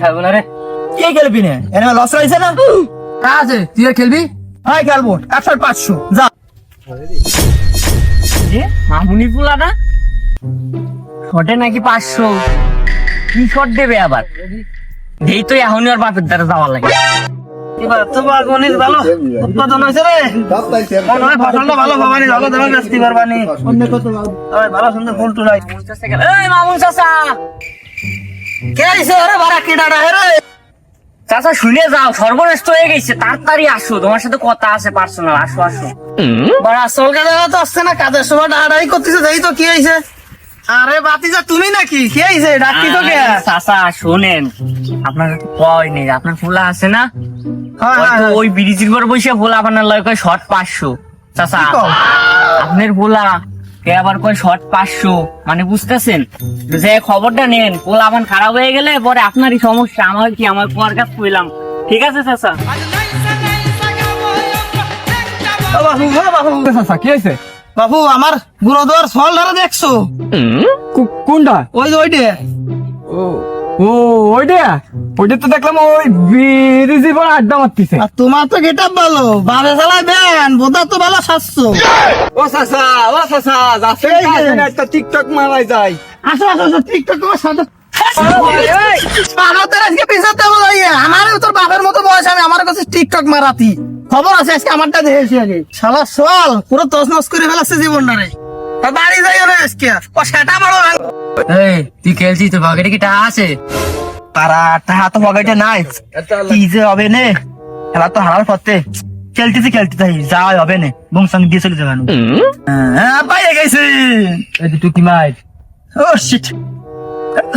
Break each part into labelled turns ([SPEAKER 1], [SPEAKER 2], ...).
[SPEAKER 1] খেলবো না রে।
[SPEAKER 2] কে খেলবি না? এনে লস রয়েছে না?
[SPEAKER 1] আছে, তুই আর খেলবি?
[SPEAKER 2] হ্যাঁ খেলবো, 100-500 যা।
[SPEAKER 1] মামুনি পোলাটা শটে নাকি 500, কি শট দেবে আবার? এই তো এখনই আর বাপের দ্বারা যাওয়ার লাগে।
[SPEAKER 2] এবার তো গণিত ভালো উৎপাদন হয়েছে রে, ফসলটা ভালো পাবানি, ভালো দামে বেচতে পারবানি, ভালো সুন্দর ফুল টুলাই।
[SPEAKER 1] এই মামুন চাচা,
[SPEAKER 2] কে আইছে রে? বারা কি ডাটা হে রে?
[SPEAKER 1] চাচা শুনে যাও, সর্বনাশ তো হয়ে গেছে, তাড়াতাড়ি আসো, তোমার সাথে কথা আছে পার্সোনাল, আসো আসো।
[SPEAKER 2] বারা আসল কাজে তো আসছে না, কাজের সময় ডাটাই করতেছে, যাই তো কি হয়েছে? আরে বাতিজা তুমি নাকি? কি হয়েছে? ডাকতি তো কে?
[SPEAKER 1] চাচা শোনেন, আপনার কয় নেই, আপনার ফুলা আছে না? ওই ব্রিজের পর বসে ভোলা আপনার লয় কয় শর্ট 500। চাচা আপনার ভোলা কে আবার কয় শর্ট 500, মানে বুঝতেছেন? যে খবরটা নেন, পোলা আমার খারাপ হয়ে গেলে পরে আপনারই সমস্যা, আমার কি, আমার পোয়ার কাজ কইলাম। ঠিক আছে চাচা?
[SPEAKER 2] কি হয়েছে বাবু? আমার গুরুদুয়ার ফল ধরে দেখছো?
[SPEAKER 3] কোনটা?
[SPEAKER 2] ওই যে ওইটা।
[SPEAKER 3] ও ওইটা তো দেখলাম ওই ব্রিজের পর আড্ডা মারতেছে।
[SPEAKER 2] আর তোমার তো গেটআপ ভালো, বারে চালায় ব্যান, বোধা তো ভালো সাজছো।
[SPEAKER 3] ও চাচা যাচ্ছে একটা টিকটক মারাই যায়।
[SPEAKER 2] আসো আসো আসো, টিকটক তোমার সাথে আমার তোর বাপের মতো বয়স, আমি আমার কাছে টিকটক মারাতি খবর আছে, আজকে আমারটা দেখেছি আগে। শালা সোয়াল পুরো তছনছ করে ফেলাচ্ছে জীবনটা রে। বাড়ি যাই রে আজকে, ও সেটা বড়।
[SPEAKER 1] এই তুই খেলছিস তো, পকেটে কি টাকা আছে?
[SPEAKER 2] তারা টাকা তো পকেটে নাই, কি যে হবে নে, খেলা তো হারার পথে। খেলতেছি যা হবে নে, বংশাং দিয়ে চলে যাবেন। হ্যাঁ পাইয়ে গেছি।
[SPEAKER 1] তুই কি মার?
[SPEAKER 2] ও শিট,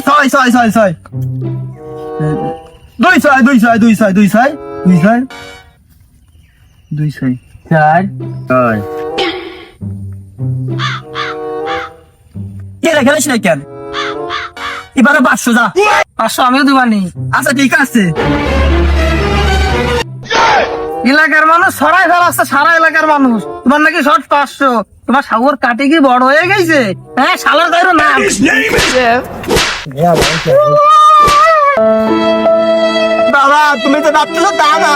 [SPEAKER 2] ছয়
[SPEAKER 1] 4
[SPEAKER 2] খেলিস না কেন? এবারে 500 যা। 500 আমিও দিবানি। আচ্ছা ঠিক আছে। এলাকার মানুষ সরাই ফেলাচ্ছে, সারা এলাকার মানুষ। তোমার নাকি শর্ট 500, তোমার সাগর কাটে কি বড় হয়ে গেছে? হ্যাঁ শালার দাইরো না। বাবা তুমি তো ভাবতেছো তা না,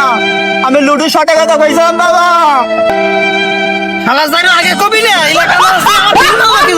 [SPEAKER 2] আমি লুডো শটে কথা কইছিলাম বাবা। শালার দাইরো আগে কবি না, এলাকার মানুষ আমার ঠিক না নাকি?